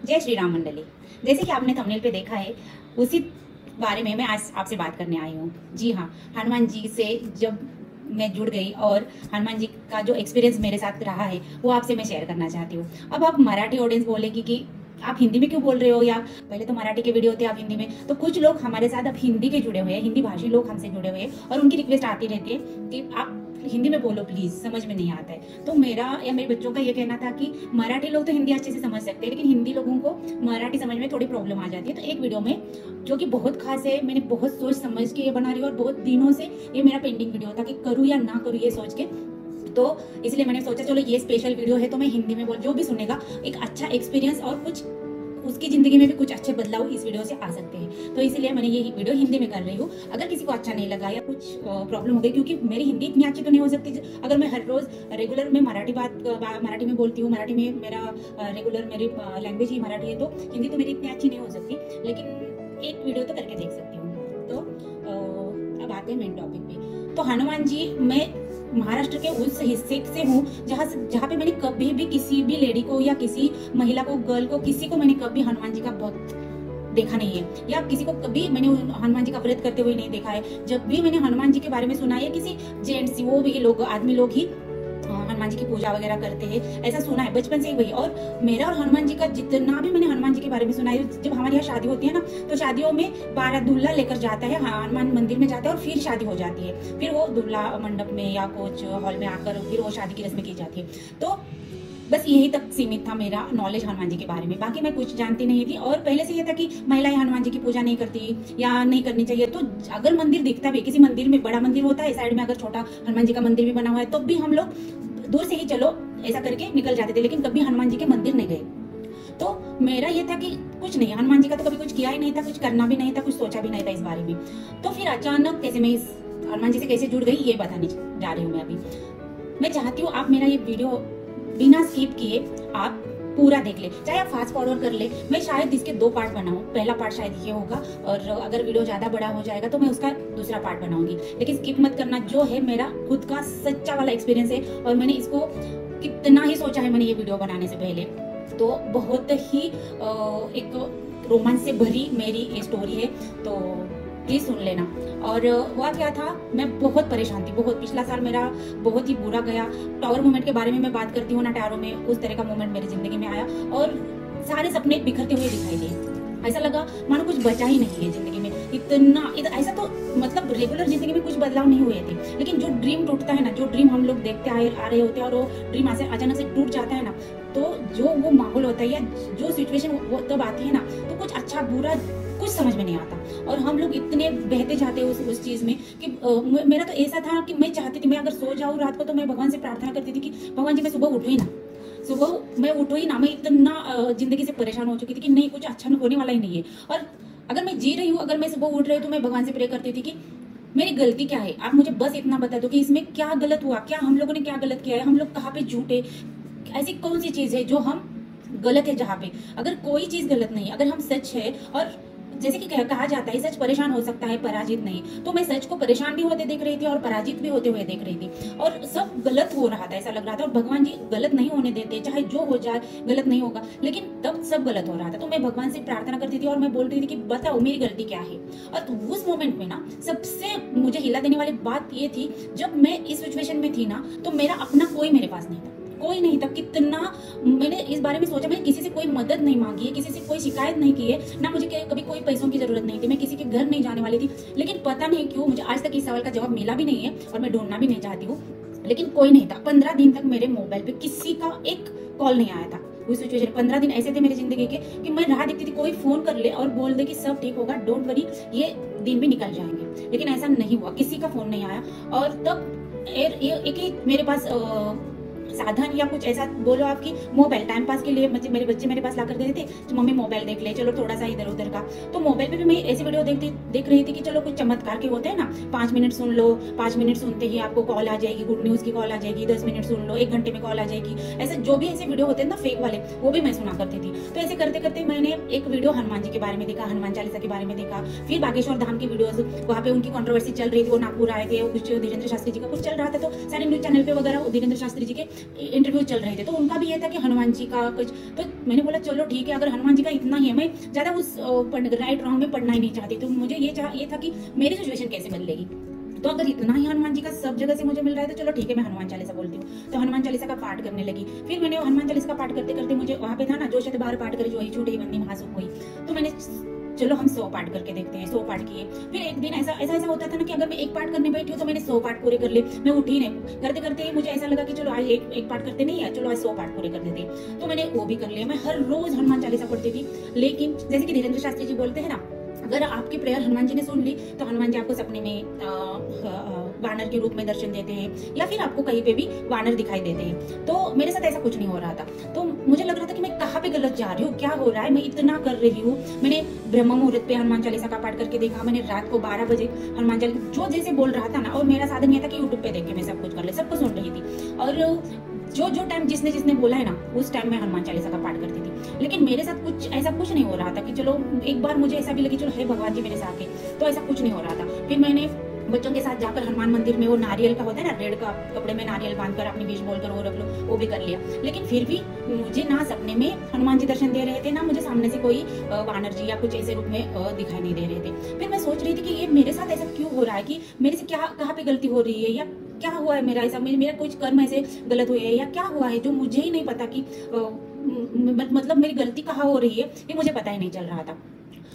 जय श्री राम मंडली। जैसे कि आपने थंबनेल पे देखा है, उसी बारे में मैं आज आपसे बात करने आई हूँ। जी हाँ, हनुमान जी से जब मैं जुड़ गई और हनुमान जी का जो एक्सपीरियंस मेरे साथ रहा है वो आपसे मैं शेयर करना चाहती हूँ। अब आप मराठी ऑडियंस बोलेगी कि आप हिंदी में क्यों बोल रहे हो, या पहले तो मराठी के वीडियो थे आप हिंदी में। तो कुछ लोग हमारे साथ अब हिंदी के जुड़े हुए हैं, हिंदी भाषी लोग हमसे जुड़े हुए हैं और उनकी रिक्वेस्ट आती रहती है कि आप हिंदी में बोलो प्लीज, समझ में नहीं आता है। तो मेरा या मेरे बच्चों का ये कहना था कि मराठी लोग तो हिंदी अच्छे से समझ सकते हैं, लेकिन हिंदी लोगों को मराठी समझ में थोड़ी प्रॉब्लम आ जाती है। तो एक वीडियो में जो कि बहुत खास है, मैंने बहुत सोच समझ के ये बना रही हूँ और बहुत दिनों से ये मेरा पेंडिंग वीडियो था कि करूँ या ना करूँ ये सोच के। तो इसलिए मैंने सोचा चलो ये स्पेशल वीडियो है तो मैं हिंदी में बोल, जो भी सुनेगा एक अच्छा एक्सपीरियंस और कुछ उसकी जिंदगी में भी कुछ अच्छे बदलाव इस वीडियो से आ सकते हैं। तो इसलिए मैंने ये वीडियो हिंदी में कर रही हूँ। अगर किसी को अच्छा नहीं लगा या कुछ प्रॉब्लम हो गई, क्योंकि मेरी हिंदी इतनी अच्छी तो नहीं हो सकती अगर मैं हर रोज रेगुलर में मराठी में बोलती हूँ, मराठी में मेरा रेगुलर मेरी लैंग्वेज ही मराठी है, तो हिंदी तो मेरी इतनी अच्छी नहीं हो सकती, लेकिन एक वीडियो तो करके देख सकती हूँ। तो अब आते हैं मेन टॉपिक पे। तो हनुमान जी, मैं महाराष्ट्र के उस हिस्से से हूँ जहाँ पे मैंने कभी भी किसी भी लेडी को या किसी महिला को, गर्ल को, किसी को मैंने कभी हनुमान जी का बहुत देखा नहीं है, या किसी को कभी मैंने हनुमान जी का व्रत करते हुए नहीं देखा है। जब भी मैंने हनुमान जी के बारे में सुना है, किसी जेंट्स, वो भी लोग, आदमी लोग ही हनुमान जी की पूजा वगैरह करते हैं, ऐसा सुना है बचपन से ही वही। और मेरा और हनुमान जी का जितना भी मैंने हनुमान जी के बारे में सुना है, जब हमारे यहाँ शादी होती है ना, तो शादियों में बारात दूल्हा लेकर जाता है, हनुमान मंदिर में जाता है और फिर शादी हो जाती है। फिर वो दूल्हा मंडप में या कुछ हॉल में आकर फिर वो शादी की रस्में की जाती है। तो बस यही तक सीमित था मेरा नॉलेज हनुमान जी के बारे में, बाकी मैं कुछ जानती नहीं थी। और पहले से ये था कि महिलाएं हनुमान जी की पूजा नहीं करती या नहीं करनी चाहिए। तो अगर मंदिर दिखता भी, किसी मंदिर में बड़ा मंदिर होता है साइड में, अगर छोटा हनुमान जी का मंदिर भी बना हुआ है, तो भी हम लोग दूर से ही चलो ऐसा करके निकल जाते थे, लेकिन कभी हनुमान जी के मंदिर नहीं गए। तो मेरा ये था कि कुछ नहीं, हनुमान जी का तो कभी कुछ किया ही नहीं था, कुछ करना भी नहीं था, कुछ सोचा भी नहीं था इस बारे में। तो फिर अचानक कैसे मैं इस हनुमान जी से कैसे जुड़ गई ये बताने जा रही हूँ मैं अभी। मैं चाहती हूँ आप मेरा ये वीडियो बिना स्किप किए आप पूरा देख ले, चाहे आप फास्ट फॉरवर्ड कर ले। मैं शायद इसके 2 पार्ट बनाऊं, पहला पार्ट शायद ये होगा, और अगर वीडियो ज्यादा बड़ा हो जाएगा तो मैं उसका दूसरा पार्ट बनाऊंगी। लेकिन स्किप मत करना, जो है मेरा खुद का सच्चा वाला एक्सपीरियंस है और मैंने इसको कितना ही सोचा है मैंने ये वीडियो बनाने से पहले। तो बहुत ही एक रोमांच से भरी मेरी ये स्टोरी है, तो प्लीज सुन लेना। और हुआ क्या था, मैं बहुत परेशान थी, बहुत। पिछला साल मेरा बहुत ही बुरा गया। टावर मूवमेंट के बारे में मैं बात करती हूँ ना, टावरों में उस तरह का मूवमेंट मेरी जिंदगी में आया और सारे सपने बिखरते हुए दिखाई दिए। ऐसा लगा मानो कुछ बचा ही नहीं है जिंदगी में। ऐसा तो मतलब रेगुलर जिंदगी में कुछ बदलाव नहीं हुए थे, लेकिन जो ड्रीम टूटता है ना, जो ड्रीम हम लोग देखते आ रहे होते हैं और वो ड्रीम अचानक से टूट जाता है ना, तो जो वो माहौल होता है या जो सिचुएशन वो तब आती है ना, तो कुछ अच्छा बुरा कुछ समझ में नहीं आता और हम लोग इतने बहते जाते हैं उस चीज में कि मेरा तो ऐसा था कि मैं चाहती थी, मैं अगर सो जाऊँ रात को तो मैं भगवान से प्रार्थना करती थी कि भगवान जी मैं सुबह उठू ही ना, सुबह मैं उठू ही ना। मैं इतना जिंदगी से परेशान हो चुकी थी कि नहीं, कुछ अच्छा होने वाला ही नहीं है। और अगर मैं जी रही हूँ, अगर मैं सुबह उठ रही हूँ, तो मैं भगवान से प्रे करती थी कि मेरी गलती क्या है, आप मुझे बस इतना बता दो कि इसमें क्या गलत हुआ, क्या हम लोगों ने क्या गलत किया है, हम लोग कहाँ पे झूठे, ऐसी कौन सी चीज है जो हम गलत है। जहाँ पे अगर कोई चीज गलत नहीं, अगर हम सच है, और जैसे कि कहा जाता है सच परेशान हो सकता है पराजित नहीं, तो मैं सच को परेशान भी होते देख रही थी और पराजित भी होते हुए देख रही थी और सब गलत हो रहा था, ऐसा लग रहा था। और भगवान जी गलत नहीं होने देते, चाहे जो हो जाए गलत नहीं होगा, लेकिन तब सब गलत हो रहा था। तो मैं भगवान से प्रार्थना करती थी और मैं बोल रही थी कि बताओ मेरी गलती क्या है। और उस मोमेंट में ना सबसे मुझे हिला देने वाली बात ये थी, जब मैं इस सिचुएशन में थी ना, तो मेरा अपना कोई मेरे पास नहीं था, कोई नहीं था। कितना मैंने इस बारे में सोचा, मैंने किसी से कोई मदद नहीं मांगी है, किसी से कोई शिकायत नहीं की है ना, मुझे कभी कोई पैसों की जरूरत नहीं थी, मैं किसी के घर नहीं जाने वाली थी। लेकिन पता नहीं क्यों मुझे आज तक इस सवाल का जवाब मिला भी नहीं है और मैं ढूंढना भी नहीं चाहती हूँ, लेकिन कोई नहीं था। 15 दिन तक मेरे मोबाइल पे किसी का एक कॉल नहीं आया था। उस सिचुएशन 15 दिन ऐसे थे मेरी जिंदगी के कि मैं राह देखती थी कोई फोन कर ले और बोल दे कि सब ठीक होगा, डोंट वरी, ये दिन भी निकल जाएंगे, लेकिन ऐसा नहीं हुआ, किसी का फोन नहीं आया। और तब एक ही मेरे पास साधन या कुछ ऐसा बोलो आपकी मोबाइल, टाइम पास के लिए मेरे बच्चे मेरे पास ला कर देते थे, तो मम्मी मोबाइल देख ले, चलो थोड़ा सा इधर उधर का। तो मोबाइल पे भी मैं ऐसी वीडियो देख रही थी कि चलो कुछ चमत्कार के होते हैं ना, 5 मिनट सुन लो, 5 मिनट सुनते ही आपको कॉल आ जाएगी, गुड न्यूज की कॉल आ जाएगी, 10 मिनट सुन लो, 1 घंटे में कॉल आ जाएगी, ऐसे जो भी ऐसे वीडियो होते हैं ना फेक वाले, वो भी मैं सुना करती थी। तो ऐसे करते करते मैंने एक वीडियो हनुमान जी के बारे में देखा, हनुमान चालीसा के बारे में देखा, फिर बागेश्वर धाम की वीडियोस, वहाँ पे उनकी कंट्रोवर्सी चल रही थी, वो नागपुर आए थे, कुछ धीरेन्द्र शास्त्री जी का कुछ चल रहा था, तो सारे न्यूज चैनल पे वगैरह धीरेन्द्र शास्त्री जी के इंटरव्यू चल रहे थे, तो उनका भी ये था कि हनुमान जी का कुछ। तो मैंने बोला चलो ठीक है, अगर हनुमान जी का इतना ही है, मैं ज़्यादा उस राइट रॉन्ग में पढ़ना ही नहीं चाहती, तो मुझे ये था कि मेरी सिचुएशन कैसे बदलेगी। तो अगर इतना ही हनुमान जी का सब जगह से मुझे मिल रहा है तो चलो ठीक है, मैं हनुमान चालीसा बोलती हूँ। तो हनुमान चालीसा का पाठ करने लगी। फिर मैंने हनुमान चालीसा का पाठ करते करते, मुझे वहाँ पे था ना, जो शत बार पाठ करे जो ही छूटे बंदी महासुख हुई, तो मैंने चलो हम 100 पाठ करके देखते हैं। 100 पाठ किए। फिर एक दिन ऐसा होता था ना कि अगर मैं एक पाठ करने बैठी हूँ तो मैंने 100 पाठ पूरे कर ले, मैं उठी नहीं। करते करते मुझे ऐसा लगा कि चलो आज एक पाठ करते नहीं है, चलो आज 100 पाठ पूरे कर देते हैं। तो मैंने वो भी कर लिया। मैं हर रोज हनुमान चालीसा पढ़ती थी। लेकिन जैसे कि धीरेन्द्र शास्त्री जी बोलते हैं ना, अगर आपकी प्रेयर हनुमान जी ने सुन ली तो हनुमान जी आपको सपने में वानर के रूप में दर्शन देते हैं, या फिर आपको कहीं पे भी वानर दिखाई देते हैं। तो मेरे साथ ऐसा कुछ नहीं हो रहा था। तो मुझे लग रहा था कि मैं कहाँ पे गलत जा रही हूँ, क्या हो रहा है, मैं इतना कर रही हूँ। मैंने ब्रह्म मुहूर्त पे हनुमान चालीसा का पाठ करके देखा, मैंने रात को 12 बजे हनुमान चालीसा जो जैसे बोल रहा था ना, और मेरा साधन ये था कि यूट्यूब पे देख के मैं सब कुछ कर ले, सबको सुन रही थी। और जो टाइम जिसने बोला है ना, उस टाइम मैं हनुमान चालीसा का पाठ करती थी। लेकिन मेरे साथ ऐसा कुछ नहीं हो रहा था कि चलो एक बार मुझे ऐसा भी लगे चलो हे भगवान जी मेरे साथ है, तो ऐसा कुछ नहीं हो रहा था। फिर मैंने बच्चों के साथ जाकर हनुमान मंदिर में वो नारियल का होता है ना, रेड का कपड़े में नारियल बांधकर अपनी विश बोलकर वो रख लो, वो भी कर लिया। लेकिन फिर भी मुझे ना सपने में हनुमान जी दर्शन दे रहे थे, ना मुझे सामने से कोई वानर जी या कुछ ऐसे रूप में दिखाई नहीं दे रहे थे। फिर मैं सोच रही थी कि ये मेरे साथ ऐसा क्यों हो रहा है, कि मेरे से क्या कहाँ पे गलती हो रही है, या क्या हुआ है मेरा ऐसा, मेरा कुछ कर्म ऐसे गलत हुए हैं, या क्या हुआ है जो मुझे ही नहीं पता कि मतलब मेरी गलती कहाँ हो रही है, ये मुझे पता ही नहीं चल रहा था।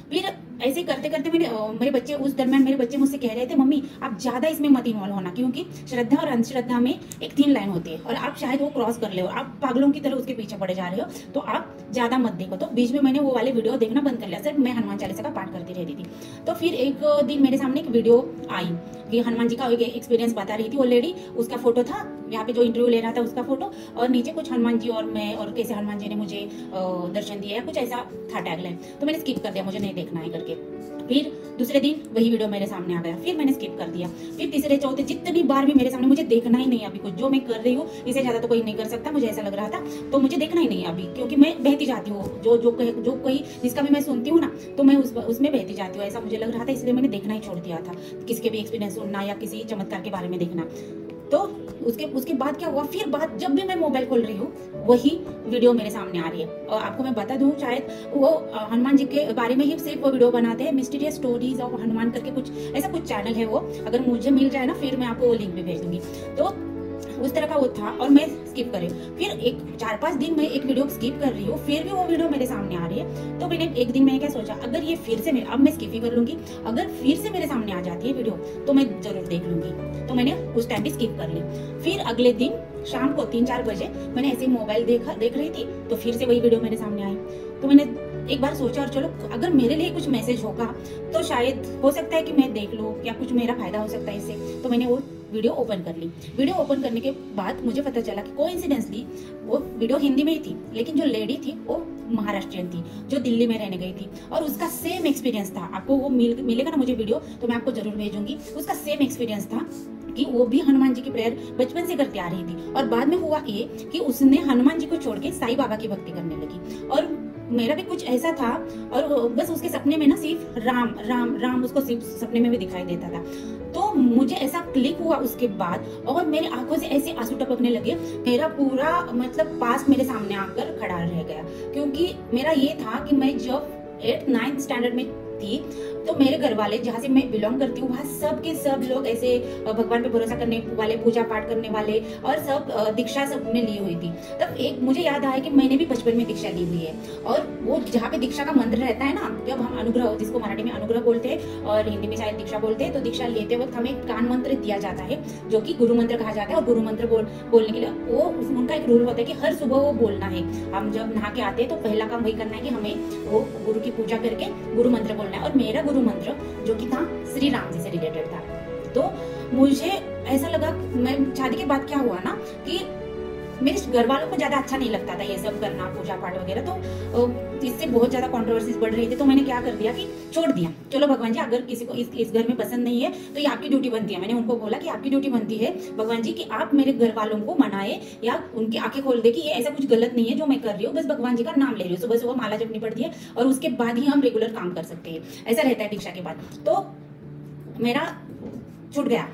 फिर ऐसे करते करते मेरे बच्चे, उस दरमियान मेरे बच्चे मुझसे कह रहे थे मम्मी आप ज्यादा इसमें मत इन्वॉल्व होना, क्योंकि श्रद्धा और अंधश्रद्धा में एक थिन लाइन होती है और आप शायद वो क्रॉस कर ले हो, आप पागलों की तरह उसके पीछे पड़े जा रहे हो, तो आप ज्यादा मत देखो। तो बीच में मैंने वो वाले वीडियो देखना बंद कर लिया, सिर्फ मैं हनुमान चालीसा का पाठ करती रहती थी। तो फिर एक दिन मेरे सामने एक वीडियो आई कि हनुमान जी का एक्सपीरियंस बता रही थी वो लेडी, उसका फोटो था यहाँ पे जो इंटरव्यू ले रहा था उसका फोटो, और नीचे कुछ हनुमान जी और मैं, और कैसे हनुमान जी ने मुझे दर्शन दिया, कुछ ऐसा था टैगलाइन। तो मैंने स्किप कर दिया, मुझे नहीं देखना है करके। फिर दूसरे दिन वही वीडियो मेरे सामने आ गया, फिर मैंने स्किप कर दिया। फिर तीसरे चौथे जितनी बार भी मेरे सामने, मुझे देखना ही नहीं अभी कुछ, जो मैं कर रही हूँ इससे ज्यादा तो कोई नहीं कर सकता, मुझे ऐसा लग रहा था। तो मुझे देखना ही नहीं अभी, क्योंकि मैं बहती जाती हूँ, जो कोई जिसका भी मैं सुनती हूँ ना, तो मैं उसमें बहती जाती हूँ, ऐसा मुझे लग रहा था। इसलिए मैंने देखना ही छोड़ दिया था, किसी के भी एक्सपीरियंस सुनना या किसी चमत्कार के बारे में देखना। तो उसके बाद क्या हुआ, फिर बात जब भी मैं मोबाइल खोल रही हूँ वही वीडियो मेरे सामने आ रही है। और आपको मैं बता दूं, शायद वो हनुमान जी के बारे में ही सिर्फ वो वीडियो बनाते हैं, मिस्टीरियस स्टोरीज ऑफ हनुमान करके कुछ ऐसा कुछ चैनल है वो, अगर मुझे मिल जाए ना फिर मैं आपको वो लिंक भी भेज दूंगी। तो उस तरह का वो था और मैं स्किप कर रही हूँ। फिर एक 4-5 दिन मैं एक वीडियो स्किप कर रही हूँ, फिर भी वो वीडियो मेरे सामने आ रही है। तो मैंने एक दिन मैंने क्या सोचा, अगर ये फिर से अब मैं स्किप ही कर लूंगी, अगर फिर से मेरे सामने आ जाती है वीडियो तो मैं जरूर देख लूंगी। तो मैंने उस टाइम भी स्किप कर ली। फिर अगले दिन शाम को 3-4 बजे मैंने ऐसे मोबाइल देख रही थी, तो फिर से वही वीडियो मेरे सामने आई। तो मैंने एक बार सोचा और चलो अगर मेरे लिए कुछ मैसेज होगा तो शायद हो सकता है कि मैं देख लूं, या कुछ मेरा फायदा हो सकता है इससे। तो मैंने वो वीडियो ओपन कर ली। वीडियो ओपन करने के बाद मुझे पता चला कि कोइंसिडेंसली वो वीडियो हिंदी में ही थी, लेकिन जो लेडी थी वो महाराष्ट्रियन थी, जो दिल्ली में रहने गई थी, और उसका सेम एक्सपीरियंस था। आपको वो मिलेगा ना मुझे वीडियो, तो मैं आपको जरूर भेजूंगी। उसका सेम एक्सपीरियंस था कि वो भी हनुमान जी की प्रेयर बचपन से करते आ रही थी, और बाद में हुआ ये कि उसने हनुमान जी को छोड़ के साईं बाबा की भक्ति करने लगी। और मेरा भी कुछ ऐसा था, और बस उसके सपने में ना सिर्फ राम राम राम उसको सिर्फ सपने में भी दिखाई देता था। तो मुझे ऐसा क्लिक हुआ उसके बाद, और मेरे आंखों से ऐसे आंसू टपकने लगे। मेरा पूरा मतलब पास्ट मेरे सामने आकर खड़ा रह गया, क्योंकि मेरा ये था कि मैं जब 8th-9th स्टैंडर्ड में थी, तो मेरे घर वाले जहाँ से मैं बिलोंग करती हूँ वहाँ सब के सब लोग ऐसे भगवान पे भरोसा करने वाले, पूजा पाठ करने वाले, और सब दीक्षा सब में ली हुई थी। तब एक मुझे याद आया कि मैंने भी बचपन में दीक्षा ली हुई है, और वो जहाँ पे दीक्षा का मंत्र रहता है ना, जब हम अनुग्रह, जिसको मराठी में अनुग्रह बोलते हैं और हिंदी में शायद दीक्षा बोलते हैं, तो दीक्षा लेते वक्त हमें कान मंत्र दिया जाता है जो कि गुरु मंत्र कहा जाता है। और गुरु मंत्र बोलने के लिए वो उनका एक रूल होता है कि हर सुबह वो बोलना है। हम जब नहा के आते हैं तो पहला काम वही करना है कि हमें वो गुरु की पूजा करके गुरु मंत्र बोलना है। और मेरा गुरु मंत्र जो कि था श्री राम जी से रिलेटेड था। तो मुझे ऐसा लगा, मैं शादी के बाद क्या हुआ ना कि मेरे घर वालों को ज्यादा अच्छा नहीं लगता था ये सब करना, पूजा पाठ वगैरह, तो इससे बहुत ज्यादा कंट्रोवर्सीज बढ़ रही थी। तो मैंने क्या कर दिया कि छोड़ दिया, चलो भगवान जी अगर किसी को इस घर में पसंद नहीं है तो ये आपकी ड्यूटी बनती है। मैंने उनको बोला कि आपकी ड्यूटी बनती है भगवान जी कि आप मेरे घर वालों को मनाए या उनकी आंखें खोल दे कि ये ऐसा कुछ गलत नहीं है जो मैं कर रही हूँ, बस भगवान जी का नाम ले रही हूँ, सुबह सुबह माला जपनी पड़ती है और उसके बाद ही हम रेगुलर काम कर सकते हैं, ऐसा रहता है दीक्षा के बाद। तो मेरा छूट गया।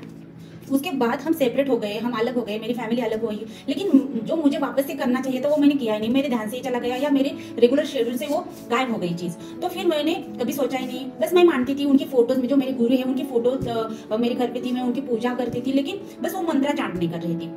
उसके बाद हम सेपरेट हो गए, हम अलग हो गए, मेरी फैमिली अलग हुई, लेकिन जो मुझे वापस से करना चाहिए था वो मैंने किया ही नहीं, मेरे ध्यान से ही चला गया या मेरे रेगुलर शेड्यूल से वो गायब हो गई चीज़। तो फिर मैंने कभी सोचा ही नहीं, बस मैं मानती थी उनकी फोटोज में, जो मेरे गुरु है उनकी फोटोज मेरे घर पे थी, मैं उनकी पूजा करती थी, लेकिन बस वो मंत्रा चांट नहीं कर रही थी।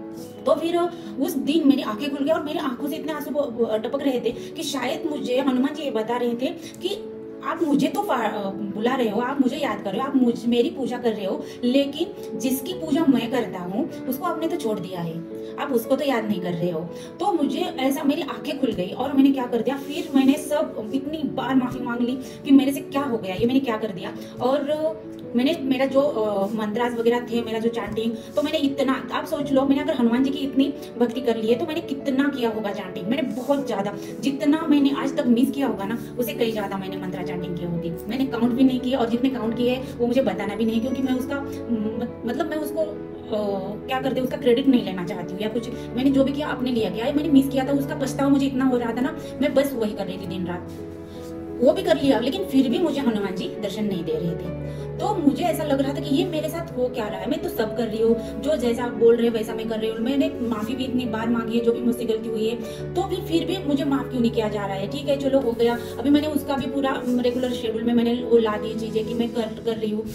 तो फिर उस दिन मेरी आंखें खुल गई और मेरी आंखों से इतने आंसू टपक रहे थे कि शायद मुझे हनुमान जी ये बता रहे थे कि आप मुझे तो बुला रहे हो, आप मुझे याद कर रहे हो, आप मेरी पूजा कर रहे हो, लेकिन जिसकी पूजा मैं करता हूँ उसको आपने तो छोड़ दिया है, आप उसको तो याद नहीं कर रहे हो। तो मुझे ऐसा, मेरी आंखें खुल गई और मैंने क्या कर दिया, फिर मैंने सब इतनी बार माफी मांग ली कि मेरे से क्या हो गया, ये मैंने क्या कर दिया। और मैंने मेरा जो मंत्रास वगैरह थे, मेरा जो चैंटिंग, तो मैंने इतना, आप सोच लो मैंने अगर हनुमान जी की इतनी भक्ति कर ली है तो मैंने कितना किया होगा चैंटिंग, मैंने बहुत ज्यादा, जितना मैंने आज तक मिस किया होगा ना उससे कई ज्यादा मैंने मंत्रा चैंटिंग की होगी। मैंने काउंट भी नहीं किया और जितने काउंट किए वो मुझे बताना भी नहीं, क्योंकि मैं उसका मतलब मैं उसको क्या करते उसका क्रेडिट नहीं लेना चाहती हूँ या कुछ। मैंने जो भी किया अपने लिया गया है, मैंने मिस किया था उसका पछतावा मुझे इतना हो रहा था ना, मैं बस वही कर रही थी दिन रात, वो भी कर लिया, लेकिन फिर भी मुझे हनुमान जी दर्शन नहीं दे रहे थे। तो मुझे ऐसा लग रहा था कि ये मेरे साथ हो क्या रहा है, मैं तो सब कर रही हूँ, जो जैसा आप बोल रहे हो वैसा मैं कर रही हूँ, मैंने माफी भी इतनी बार मांगी है जो भी मुझसे गलती हुई है, तो फिर भी मुझे माफ क्यों नहीं किया जा रहा है। ठीक है चलो हो गया, अभी मैंने उसका भी पूरा रेगुलर शेड्यूल में मैंने वो ला दी चीजें कि मैं कर रही हूँ,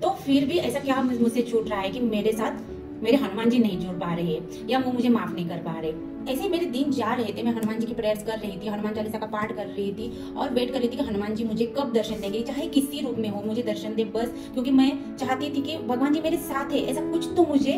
तो फिर भी ऐसा क्या मुझसे छूट रहा है कि मेरे साथ मेरे हनुमान जी नहीं जुड़ पा रहे हैं या वो मुझे माफ नहीं कर पा रहे। ऐसे मेरे दिन जा रहे थे, मैं हनुमान जी की प्रेयर्स कर रही थी, हनुमान चालीसा का पाठ कर रही थी और वेट कर रही थी कि हनुमान जी मुझे कब दर्शन देंगे, चाहे किसी रूप में हो मुझे दर्शन दे बस, क्योंकि मैं चाहती थी कि भगवान जी मेरे साथ है, ऐसा कुछ तो मुझे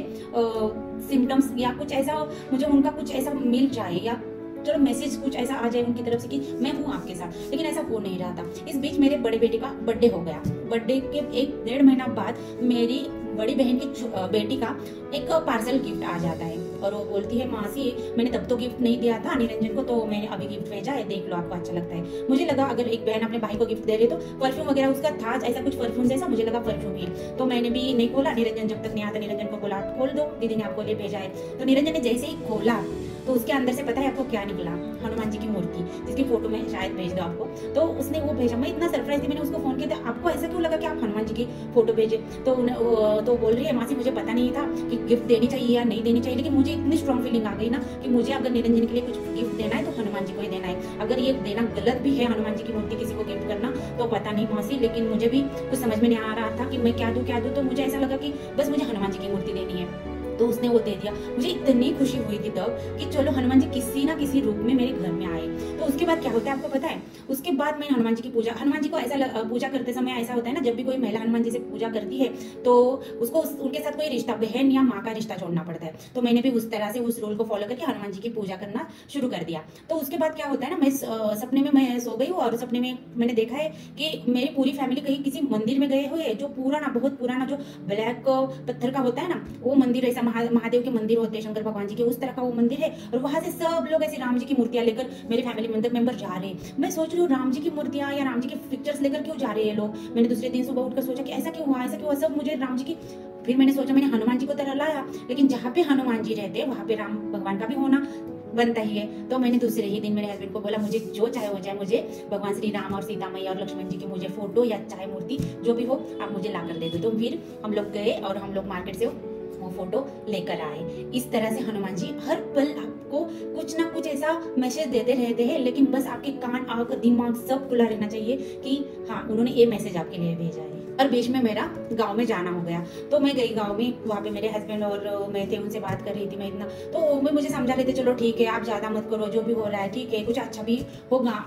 सिम्टम्स या कुछ ऐसा मुझे उनका कुछ ऐसा मिल जाए या चलो मैसेज कुछ ऐसा आ जाए उनकी तरफ से कि मैं हूँ आपके साथ, लेकिन ऐसा हो नहीं रहा था। इस बीच मेरे बड़े बेटे का बर्थडे हो गया, बर्थडे के 1-1.5 महीना बाद मेरी बड़ी बहन की बेटी का एक पार्सल गिफ्ट आ जाता है और वो बोलती है मासी मैंने तब तो गिफ्ट नहीं दिया था निरंजन को, तो मैंने अभी गिफ्ट भेजा है, देख लो आपको अच्छा लगता है। मुझे लगा अगर एक बहन अपने भाई को गिफ्ट दे रही तो परफ्यूम वगैरह उसका था, ऐसा कुछ परफ्यूम जैसा, मुझे लगा परफ्यूम ही, तो मैंने भी नहीं खोला। निरंजन जब तक नहीं आता निरंजन को बोला खोल दो, दीदी ने आपको लिए भेजा है। तो निरंजन ने जैसे ही खोला तो उसके अंदर से पता है आपको क्या निकला, हनुमान जी की मूर्ति, जिसकी फोटो मैं शायद भेज दो आपको। तो उसने वो भेजा, मैं इतना सरप्राइज थी, मैंने उसको फोन किया था आपको ऐसा क्यों लगा कि आप हनुमान जी की फोटो भेजे, तो बोल रही है मासी मुझे पता नहीं था कि गिफ्ट देनी चाहिए या नहीं देनी चाहिए, लेकिन मुझे इतनी स्ट्रॉन्ग फीलिंग आ गई ना कि मुझे अगर निरंजन के लिए कुछ गिफ्ट देना है तो हनुमान जी को ही देना है। अगर ये देना गलत भी है हनुमान जी की मूर्ति किसी को गिफ्ट करना तो पता नहीं मासी, लेकिन मुझे भी कुछ समझ में नहीं आ रहा था कि मैं क्या दूं, तो मुझे ऐसा लगा कि बस मुझे हनुमान जी की मूर्ति देनी है, तो उसने वो दे दिया। मुझे इतनी खुशी हुई थी तब कि चलो हनुमान जी किसी ना किसी रूप में मेरे घर में आए। तो उसके बाद क्या होता है आपको पता है, उसके बाद मैं हनुमान जी की पूजा, हनुमान जी को ऐसा पूजा करते समय ऐसा होता है ना, जब भी कोई महिला हनुमान जी से पूजा करती है तो उसको उनके साथ कोई रिश्ता, बहन या माँ का रिश्ता छोड़ना पड़ता है। तो मैंने भी उस तरह से उस रूल को फॉलो करके हनुमान जी की पूजा करना शुरू कर दिया। तो उसके बाद क्या होता है ना, मैं सपने में मैं सो गई हूँ और सपने में मैंने देखा है कि मेरी पूरी फैमिली कहीं किसी मंदिर में गए हुए, जो पुराना बहुत पुराना जो ब्लैक पत्थर का होता है ना, वो मंदिर ऐसा महादेव के मंदिर होते हैं शंकर भगवान जी के, उस तरह का वो मंदिर है, और वहां से सब लोग ऐसे राम जी की मूर्तियां लेकर मेरे फैमिली मेंबर जा रहे हैं। मैं सोच रही हूँ राम जी की मूर्तियां या राम जी की पिक्चर्स लेकर क्यों जा रहे हैं लोग। मैंने दूसरे दिन सुबह उठकर सोचा कि ऐसा क्यों हुआ, ऐसा क्यों हुआ, सब मुझे राम जी की। फिर मैंने सोचा मैंने हनुमान जी को तरह लाया, लेकिन जहाँ पे हनुमान जी रहते हैं वहां पे राम भगवान का भी होना बनता ही है। तो मैंने दूसरे ही दिन मेरे हस्बैंड को बोला मुझे जो चाहे हो जाए, मुझे भगवान श्री राम और सीता मैया और लक्ष्मण जी की मुझे फोटो या चाहे मूर्ति जो भी हो आप मुझे ला कर दे दो। तो फिर हम लोग गए और हम लोग मार्केट से वो फोटो लेकर आए। इस तरह से हनुमान जी हर पल आपको कुछ ना कुछ ऐसा मैसेज देते रहते हैं, लेकिन बस आपके कान आंख दिमाग सब खुला रहना चाहिए कि हाँ उन्होंने ये मैसेज आपके लिए भेजा है। और बीच में मेरा गांव में जाना हो गया, तो मैं गई गांव में, वहाँ पे मेरे हस्बैंड और मैं थे, उनसे बात कर रही थी मैं इतना, तो वो मुझे समझा रहे थे चलो ठीक है आप ज्यादा मत करो, जो भी हो रहा है ठीक है, कुछ अच्छा भी होगा।